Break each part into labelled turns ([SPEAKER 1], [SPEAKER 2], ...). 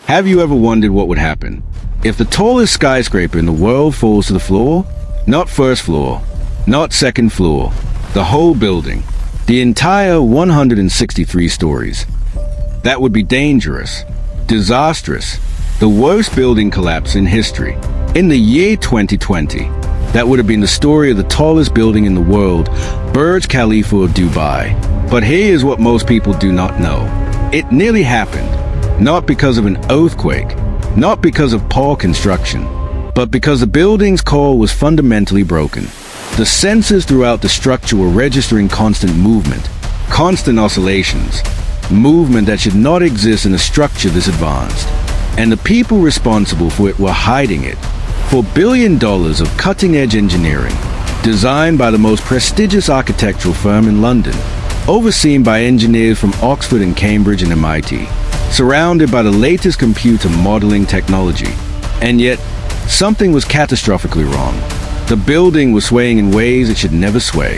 [SPEAKER 1] Have you ever wondered what would happen if the tallest skyscraper in the world falls to the floor? Not first floor, not second floor, the whole building, the entire 163 stories. That would be dangerous, disastrous, the worst building collapse in history. In the year 2020, that would have been the story of the tallest building in the world, Burj Khalifa of Dubai. But here's what most people do not know. It nearly happened, not because of an earthquake, not because of poor construction, but because the building's core was fundamentally broken. The sensors throughout the structure were registering constant movement, constant oscillations, movement that should not exist in a structure this advanced. And the people responsible for it were hiding it. $4 billion of cutting-edge engineering, designed by the most prestigious architectural firm in London, overseen by engineers from Oxford and Cambridge and MIT, surrounded by the latest computer modeling technology. And yet, something was catastrophically wrong. The building was swaying in ways it should never sway.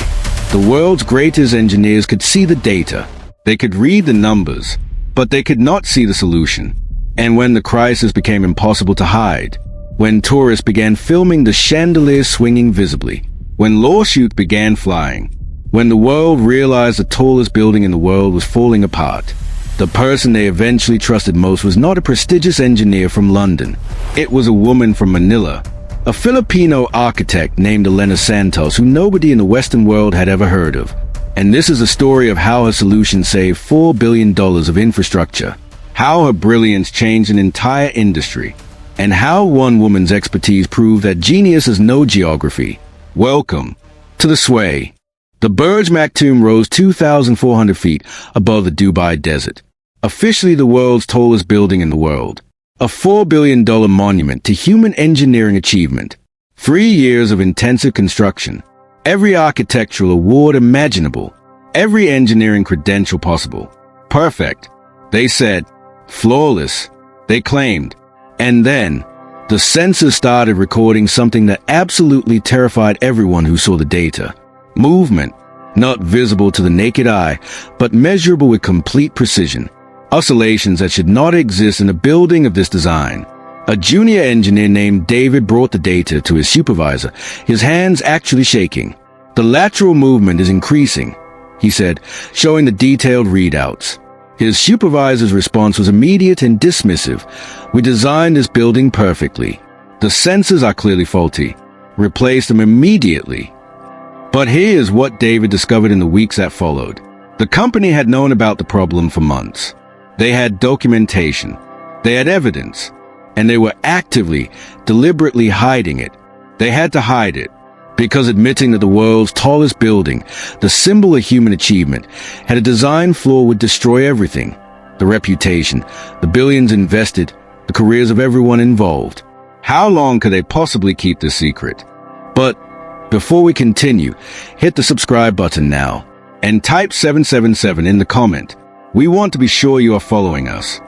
[SPEAKER 1] The world's greatest engineers could see the data. They could read the numbers, but they could not see the solution. And when the crisis became impossible to hide, when tourists began filming the chandeliers swinging visibly, when lawsuits began flying, when the world realized the tallest building in the world was falling apart, the person they eventually trusted most was not a prestigious engineer from London. It was a woman from Manila, a Filipino architect named Elena Santos, who nobody in the Western world had ever heard of. And this is a story of how her solution saved $4 billion of infrastructure, how her brilliance changed an entire industry, and how one woman's expertise proved that genius has no geography. Welcome to the Sway. The Burj Maktoum rose 2,400 feet above the Dubai desert, officially the world's tallest building in the world. A $4 billion monument to human engineering achievement. 3 years of intensive construction. Every architectural award imaginable. Every engineering credential possible. Perfect, they said. Flawless, they claimed. And then, the sensors started recording something that absolutely terrified everyone who saw the data. Movement, not visible to the naked eye, but measurable with complete precision. Oscillations that should not exist in a building of this design. A junior engineer named David brought the data to his supervisor, his hands actually shaking. The lateral movement is increasing, he said, showing the detailed readouts. His supervisor's response was immediate and dismissive. We designed this building perfectly. The sensors are clearly faulty. Replace them immediately. But here's what David discovered in the weeks that followed. The company had known about the problem for months. They had documentation. They had evidence. And they were actively, deliberately hiding it. They had to hide it, because admitting that the world's tallest building, the symbol of human achievement, had a design flaw would destroy everything. The reputation, the billions invested, the careers of everyone involved. How long could they possibly keep this secret? But before we continue, hit the subscribe button now and type 777 in the comment. We want to be sure you are following us.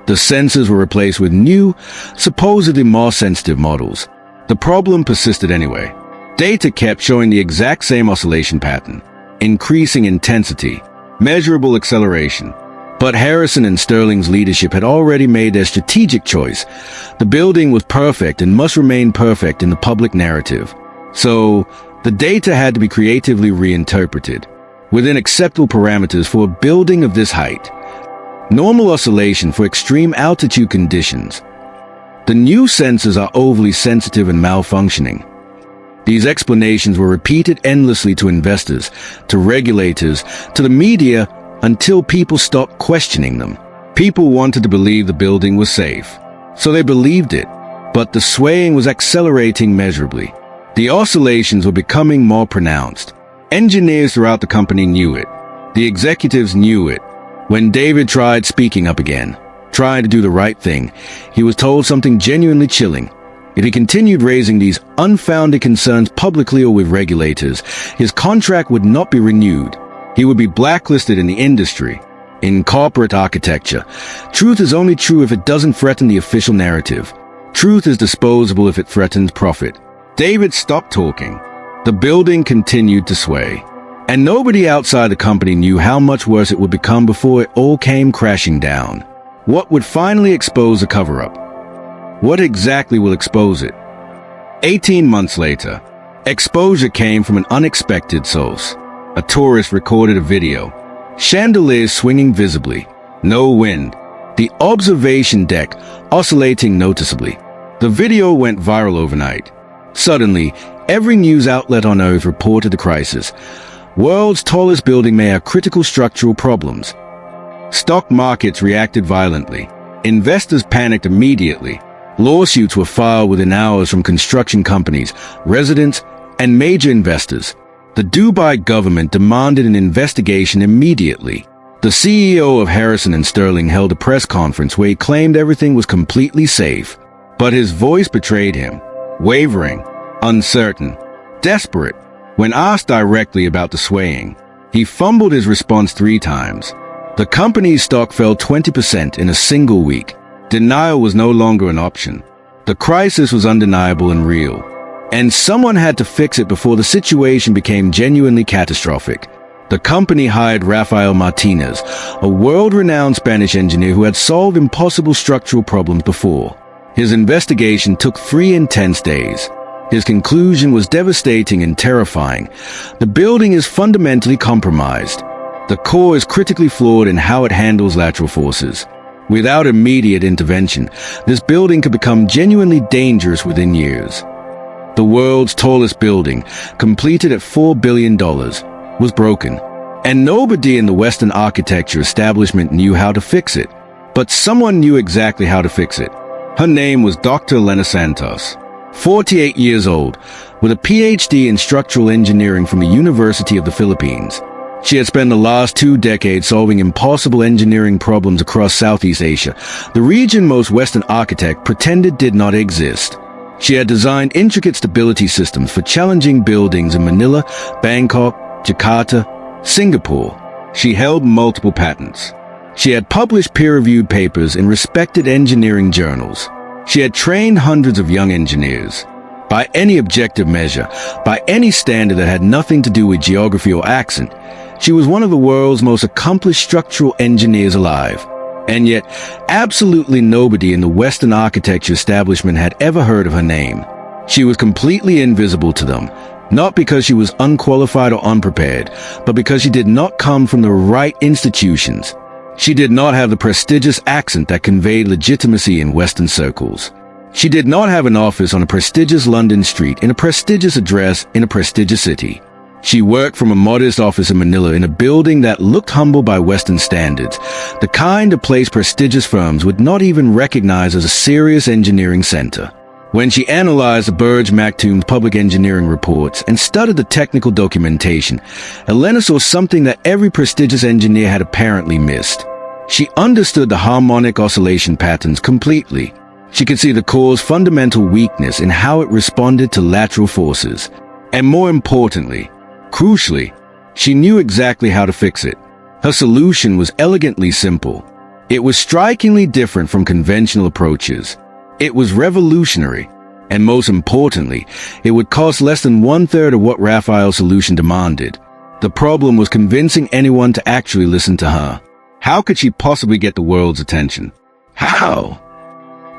[SPEAKER 1] The sensors were replaced with new, supposedly more sensitive models. The problem persisted anyway. Data kept showing the exact same oscillation pattern, increasing intensity, measurable acceleration. But Harrison and Sterling's leadership had already made their strategic choice. The building was perfect and must remain perfect in the public narrative. So, the data had to be creatively reinterpreted, within acceptable parameters for a building of this height. Normal oscillation for extreme altitude conditions. The new sensors are overly sensitive and malfunctioning. These explanations were repeated endlessly to investors, to regulators, to the media, until people stopped questioning them. People wanted to believe the building was safe, so they believed it. But the swaying was accelerating measurably. The oscillations were becoming more pronounced. Engineers throughout the company knew it. The executives knew it. When David tried speaking up again, trying to do the right thing, he was told something genuinely chilling. If he continued raising these unfounded concerns publicly or with regulators, his contract would not be renewed. He would be blacklisted in the industry. In corporate architecture, truth is only true if it doesn't threaten the official narrative. Truth is disposable if it threatens profit. David stopped talking. The building continued to sway. And nobody outside the company knew how much worse it would become before it all came crashing down. What would finally expose the cover-up? What exactly will expose it? 18 months later, exposure came from an unexpected source. A tourist recorded a video. Chandeliers swinging visibly. No wind. The observation deck oscillating noticeably. The video went viral overnight. Suddenly, every news outlet on Earth reported the crisis. World's tallest building may have critical structural problems. Stock markets reacted violently. Investors panicked immediately. Lawsuits were filed within hours from construction companies, residents, and major investors. The Dubai government demanded an investigation immediately. The CEO of Harrison and Sterling held a press conference where he claimed everything was completely safe. But his voice betrayed him. Wavering, uncertain, desperate. When asked directly about the swaying, he fumbled his response 3 times. The company's stock fell 20% in a single week. Denial was no longer an option. The crisis was undeniable and real, and someone had to fix it before the situation became genuinely catastrophic. The company hired Rafael Martinez, a world-renowned Spanish engineer who had solved impossible structural problems before. His investigation took 3 intense days. His conclusion was devastating and terrifying. The building is fundamentally compromised. The core is critically flawed in how it handles lateral forces. Without immediate intervention, this building could become genuinely dangerous within years. The world's tallest building, completed at $4 billion, was broken. And nobody in the Western architecture establishment knew how to fix it. But someone knew exactly how to fix it. Her name was Dr. Elena Santos. 48 years old, with a PhD in structural engineering from the University of the Philippines. She had spent the last 2 decades solving impossible engineering problems across Southeast Asia, the region most Western architects pretended did not exist. She had designed intricate stability systems for challenging buildings in Manila, Bangkok, Jakarta, Singapore. She held multiple patents. She had published peer-reviewed papers in respected engineering journals. She had trained hundreds of young engineers. By any objective measure, by any standard that had nothing to do with geography or accent, she was one of the world's most accomplished structural engineers alive. And yet, absolutely nobody in the Western architecture establishment had ever heard of her name. She was completely invisible to them, not because she was unqualified or unprepared, but because she did not come from the right institutions. She did not have the prestigious accent that conveyed legitimacy in Western circles. She did not have an office on a prestigious London street in a prestigious address in a prestigious city. She worked from a modest office in Manila in a building that looked humble by Western standards, the kind of place prestigious firms would not even recognize as a serious engineering center. When she analyzed the Burj Maktoum's public engineering reports and studied the technical documentation, Elena saw something that every prestigious engineer had apparently missed. She understood the harmonic oscillation patterns completely. She could see the core's fundamental weakness in how it responded to lateral forces. And more importantly, crucially, she knew exactly how to fix it. Her solution was elegantly simple. It was strikingly different from conventional approaches. It was revolutionary. And most importantly, it would cost less than 1/3 of what Raphael's solution demanded. The problem was convincing anyone to actually listen to her. How could she possibly get the world's attention? How?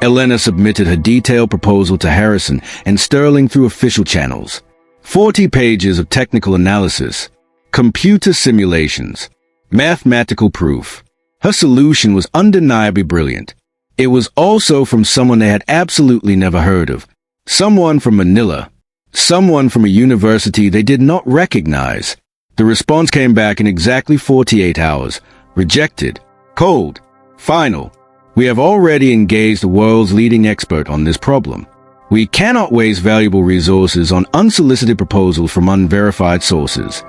[SPEAKER 1] Elena submitted her detailed proposal to Harrison and Sterling through official channels. 40 pages of technical analysis, computer simulations, mathematical proof. Her solution was undeniably brilliant. It was also from someone they had absolutely never heard of. Someone from Manila. Someone from a university they did not recognize. The response came back in exactly 48 hours. Rejected. Cold. Final. We have already engaged the world's leading expert on this problem. We cannot waste valuable resources on unsolicited proposals from unverified sources.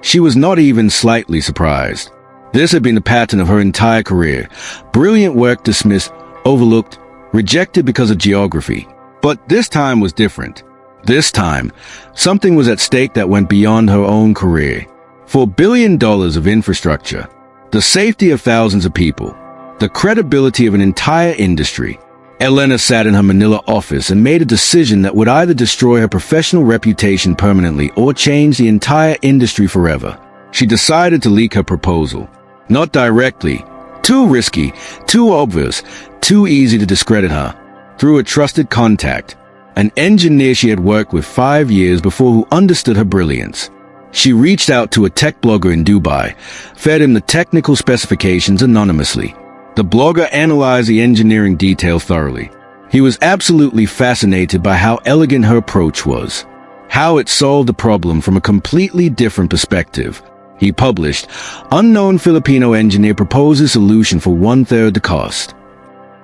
[SPEAKER 1] She was not even slightly surprised. This had been the pattern of her entire career. Brilliant work dismissed, overlooked, rejected because of geography. But this time was different. This time, something was at stake that went beyond her own career. $4 billion of infrastructure, the safety of thousands of people, the credibility of an entire industry. Elena sat in her Manila office and made a decision that would either destroy her professional reputation permanently or change the entire industry forever. She decided to leak her proposal. Not directly, Too risky, too obvious, too easy to discredit her. Through a trusted contact, an engineer she had worked with 5 years before who understood her brilliance. She reached out to a tech blogger in Dubai, fed him the technical specifications anonymously. The blogger analyzed the engineering detail thoroughly. He was absolutely fascinated by how elegant her approach was, how it solved the problem from a completely different perspective. He published, "Unknown Filipino engineer proposes solution for 1/3 the cost."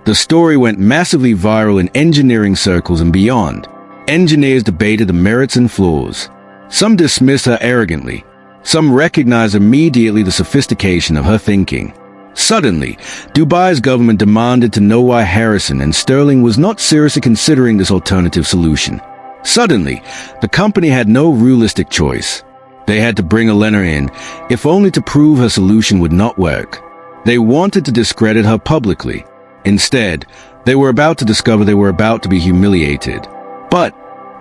[SPEAKER 1] The story went massively viral in engineering circles and beyond. Engineers debated the merits and flaws. Some dismissed her arrogantly. Some recognized immediately the sophistication of her thinking. Suddenly, Dubai's government demanded to know why Harrison and Sterling was not seriously considering this alternative solution. Suddenly, the company had no realistic choice. They had to bring Elena in, if only to prove her solution would not work. They wanted to discredit her publicly. Instead, they were about to discover they were about to be humiliated. But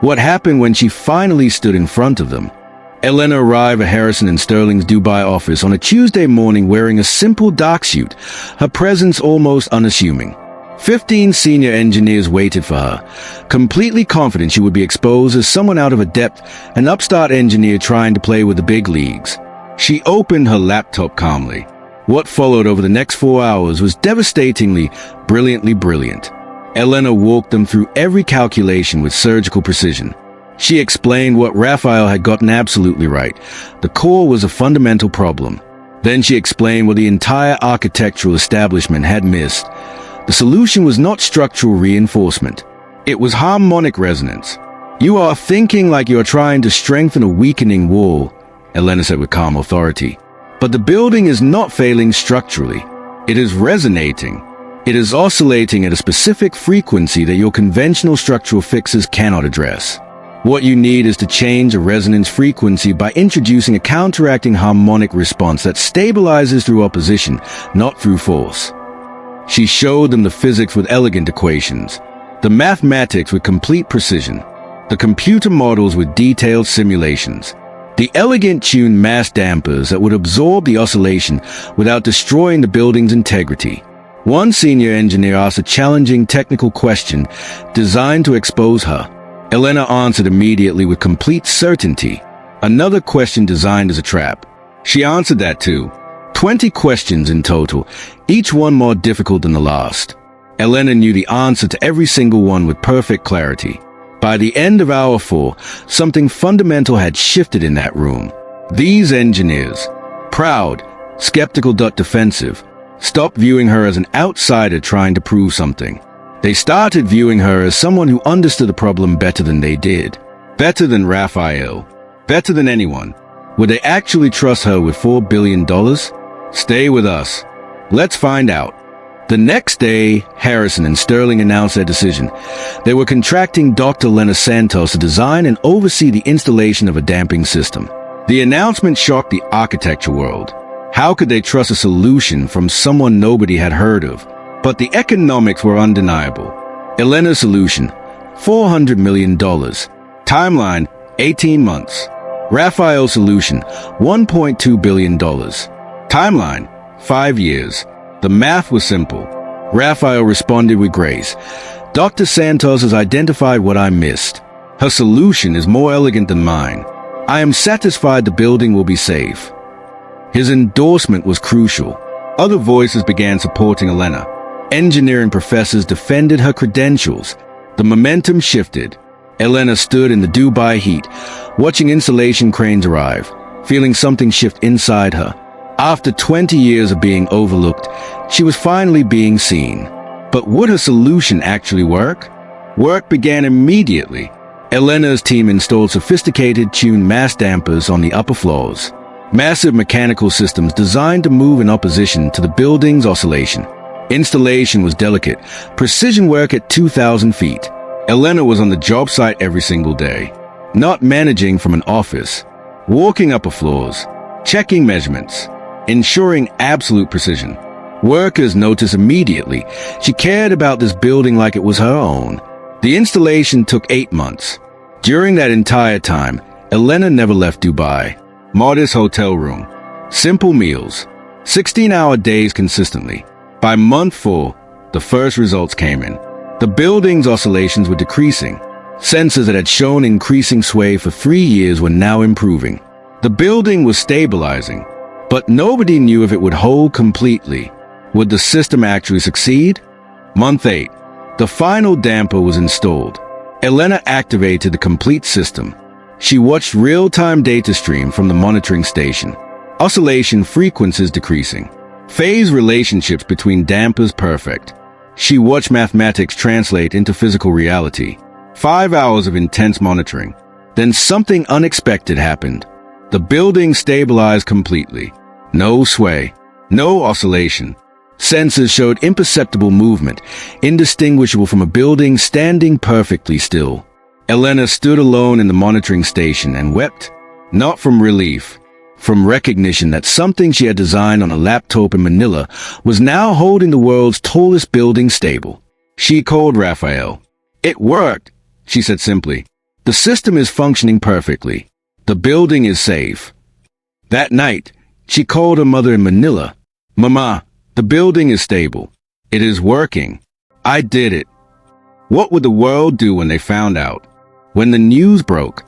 [SPEAKER 1] what happened when she finally stood in front of them? Elena arrived at Harrison and Sterling's Dubai office on a Tuesday morning wearing a simple dark suit, her presence almost unassuming. 15 senior engineers waited for her, completely confident she would be exposed as someone out of her depth, an upstart engineer trying to play with the big leagues. She opened her laptop calmly. What followed over the next 4 hours was devastatingly, brilliantly brilliant. Elena walked them through every calculation with surgical precision. She explained what Raphael had gotten absolutely right. The core was a fundamental problem. Then she explained what the entire architectural establishment had missed. The solution was not structural reinforcement. It was harmonic resonance. "You are thinking like you are trying to strengthen a weakening wall," Elena said with calm authority. "But the building is not failing structurally. It is resonating. It is oscillating at a specific frequency that your conventional structural fixes cannot address. What you need is to change a resonance frequency by introducing a counteracting harmonic response that stabilizes through opposition, not through force." She showed them the physics with elegant equations, the mathematics with complete precision, the computer models with detailed simulations, the elegant tuned mass dampers that would absorb the oscillation without destroying the building's integrity. One senior engineer asked a challenging technical question designed to expose her. Elena answered immediately with complete certainty. Another question designed as a trap. She answered that too. 20 questions in total, each one more difficult than the last. Elena knew the answer to every single one with perfect clarity. By the end of hour 4, something fundamental had shifted in that room. These engineers, proud, skeptical, defensive, stopped viewing her as an outsider trying to prove something. They started viewing her as someone who understood the problem better than they did. Better than Raphael. Better than anyone. Would they actually trust her with $4 billion? Stay with us. Let's find out. The next day, Harrison and Sterling announced their decision. They were contracting Dr. Elena Santos to design and oversee the installation of a damping system. The announcement shocked the architecture world. How could they trust a solution from someone nobody had heard of? But the economics were undeniable. Elena's solution, $400 million. Timeline, 18 months. Raphael's solution, $1.2 billion. Timeline, 5 years. The math was simple. Raphael responded with grace. "Dr. Santos has identified what I missed. Her solution is more elegant than mine. I am satisfied the building will be safe." His endorsement was crucial. Other voices began supporting Elena. Engineering professors defended her credentials. The momentum shifted. Elena stood in the Dubai heat, watching installation cranes arrive, feeling something shift inside her. After 20 years of being overlooked, she was finally being seen. But would her solution actually work? Work began immediately. Elena's team installed sophisticated tuned mass dampers on the upper floors. Massive mechanical systems designed to move in opposition to the building's oscillation. Installation was delicate, precision work at 2,000 feet. Elena was on the job site every single day, not managing from an office, walking upper floors, checking measurements, ensuring absolute precision. Workers noticed immediately she cared about this building like it was her own. The installation took 8 months. During that entire time, Elena never left Dubai. Modest hotel room, simple meals, 16-hour days consistently. By month 4, the first results came in. The building's oscillations were decreasing. Sensors that had shown increasing sway for 3 years were now improving. The building was stabilizing, but nobody knew if it would hold completely. Would the system actually succeed? Month 8. The final damper was installed. Elena activated the complete system. She watched real-time data stream from the monitoring station. Oscillation frequencies decreasing. Phase relationships between dampers perfect. She watched mathematics translate into physical reality. 5 hours of intense monitoring. Then something unexpected happened. The building stabilized completely. No sway. No oscillation. Sensors showed imperceptible movement, indistinguishable from a building standing perfectly still. Elena stood alone in the monitoring station and wept, not from relief, from recognition that something she had designed on a laptop in Manila was now holding the world's tallest building stable. She called Raphael. "It worked," she said simply. "The system is functioning perfectly. The building is safe." That night, she called her mother in Manila. "Mama, the building is stable. It is working. I did it." What would the world do when they found out? When the news broke,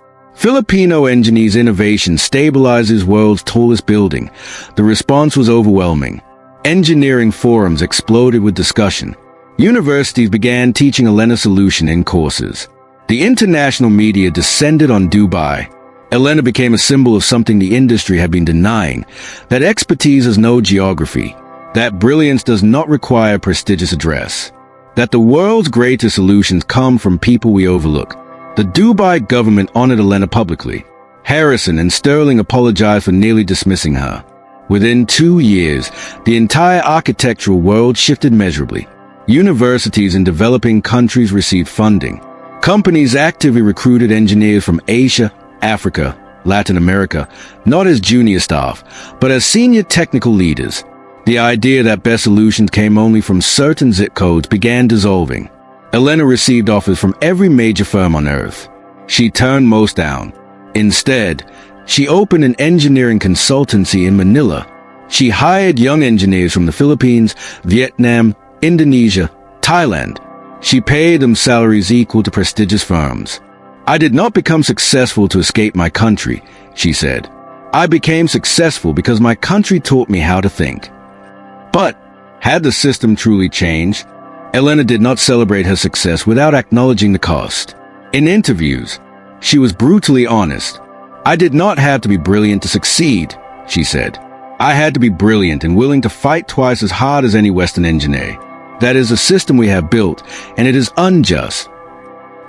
[SPEAKER 1] Filipino engineers' innovation stabilizes world's tallest building. The response was overwhelming. Engineering forums exploded with discussion. Universities began teaching Elena's solution in courses. The international media descended on Dubai. Elena became a symbol of something the industry had been denying, that expertise has no geography, that brilliance does not require a prestigious address, that the world's greatest solutions come from people we overlook. The Dubai government honored Elena publicly. Harrison and Sterling apologized for nearly dismissing her. Within 2 years, the entire architectural world shifted measurably. Universities in developing countries received funding. Companies actively recruited engineers from Asia, Africa, Latin America, not as junior staff, but as senior technical leaders. The idea that best solutions came only from certain zip codes began dissolving. Elena received offers from every major firm on earth. She turned most down. Instead, she opened an engineering consultancy in Manila. She hired young engineers from the Philippines, Vietnam, Indonesia, Thailand. She paid them salaries equal to prestigious firms. "I did not become successful to escape my country," she said. "I became successful because my country taught me how to think." But had the system truly changed? Elena did not celebrate her success without acknowledging the cost. In interviews, she was brutally honest. "I did not have to be brilliant to succeed," she said. "I had to be brilliant and willing to fight twice as hard as any Western engineer. That is a system we have built, and it is unjust."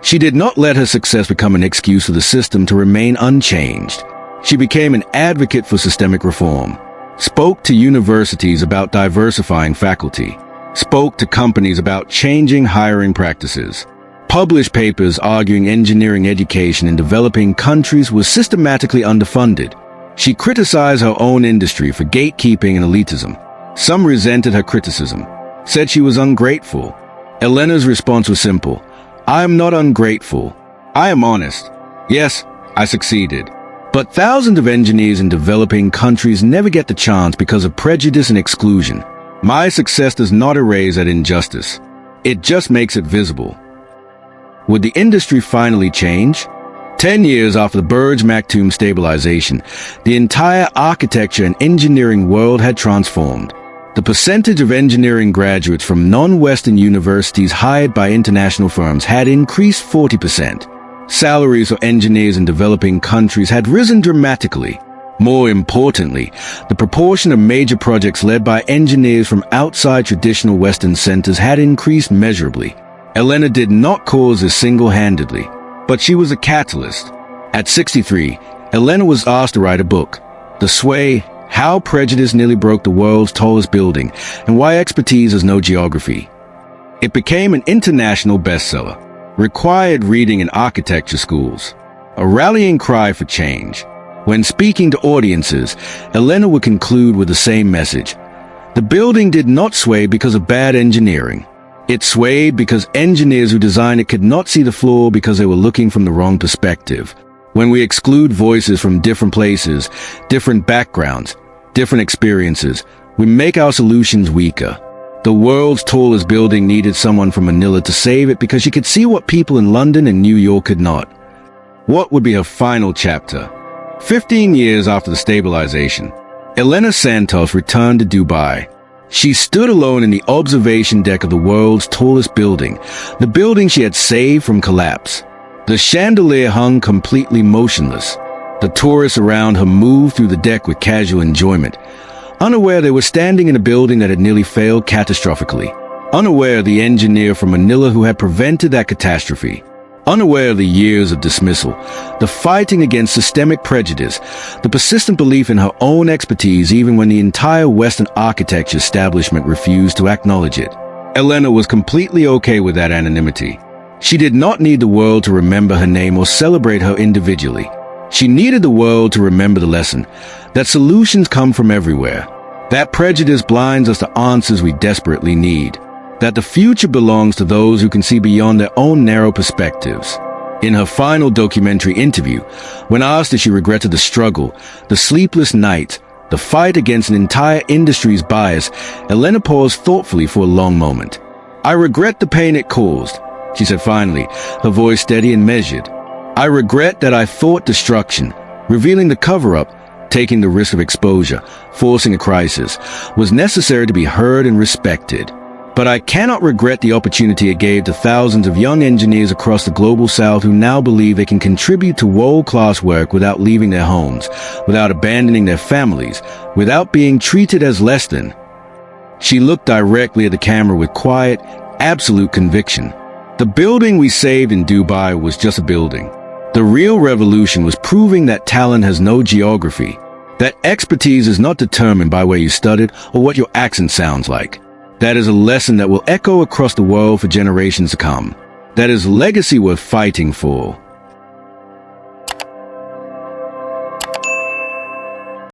[SPEAKER 1] She did not let her success become an excuse for the system to remain unchanged. She became an advocate for systemic reform, spoke to universities about diversifying faculty, spoke to companies about changing hiring practices, published papers arguing engineering education in developing countries was systematically underfunded. She criticized her own industry for gatekeeping and elitism. Some resented her criticism, said she was ungrateful. Elena's response was simple. "I am not ungrateful. I am honest. Yes, I succeeded. But thousands of engineers in developing countries never get the chance because of prejudice and exclusion. My success does not erase that injustice. It just makes it visible." Would the industry finally change? 10 years after the Burj Maktoum stabilization, the entire architecture and engineering world had transformed. The percentage of engineering graduates from non-Western universities hired by international firms had increased 40%. Salaries for engineers in developing countries had risen dramatically. More importantly, the proportion of major projects led by engineers from outside traditional Western centers had increased measurably. Elena did not cause this single-handedly, but she was a catalyst. At 63, Elena was asked to write a book, The Sway: How Prejudice Nearly Broke the World's Tallest Building and Why Expertise Has No Geography. It became an international bestseller, required reading in architecture schools, a rallying cry for change. When speaking to audiences, Elena would conclude with the same message. The building did not sway because of bad engineering. It swayed because engineers who designed it could not see the floor because they were looking from the wrong perspective. When we exclude voices from different places, different backgrounds, different experiences, we make our solutions weaker. The world's tallest building needed someone from Manila to save it because she could see what people in London and New York could not. What would be her final chapter? 15 years after the stabilization, Elena Santos returned to Dubai. She stood alone in the observation deck of the world's tallest building, the building she had saved from collapse. The chandelier hung completely motionless. The tourists around her moved through the deck with casual enjoyment, unaware they were standing in a building that had nearly failed catastrophically, unaware of the engineer from Manila who had prevented that catastrophe, unaware of the years of dismissal, the fighting against systemic prejudice, the persistent belief in her own expertise even when the entire Western architecture establishment refused to acknowledge it. Elena was completely okay with that anonymity. She did not need the world to remember her name or celebrate her individually. She needed the world to remember the lesson that solutions come from everywhere, that prejudice blinds us to answers we desperately need, that the future belongs to those who can see beyond their own narrow perspectives. In her final documentary interview, when asked if she regretted the struggle, the sleepless nights, the fight against an entire industry's bias, Elena paused thoughtfully for a long moment. "I regret the pain it caused," she said finally, her voice steady and measured. "I regret that I thought destruction, revealing the cover-up, taking the risk of exposure, forcing a crisis, was necessary to be heard and respected. But I cannot regret the opportunity it gave to thousands of young engineers across the global south who now believe they can contribute to world-class work without leaving their homes, without abandoning their families, without being treated as less than." She looked directly at the camera with quiet, absolute conviction. The building we saved in Dubai was just a building. The real revolution was proving that talent has no geography, that expertise is not determined by where you studied or what your accent sounds like. That is a lesson that will echo across the world for generations to come. That is legacy worth fighting for.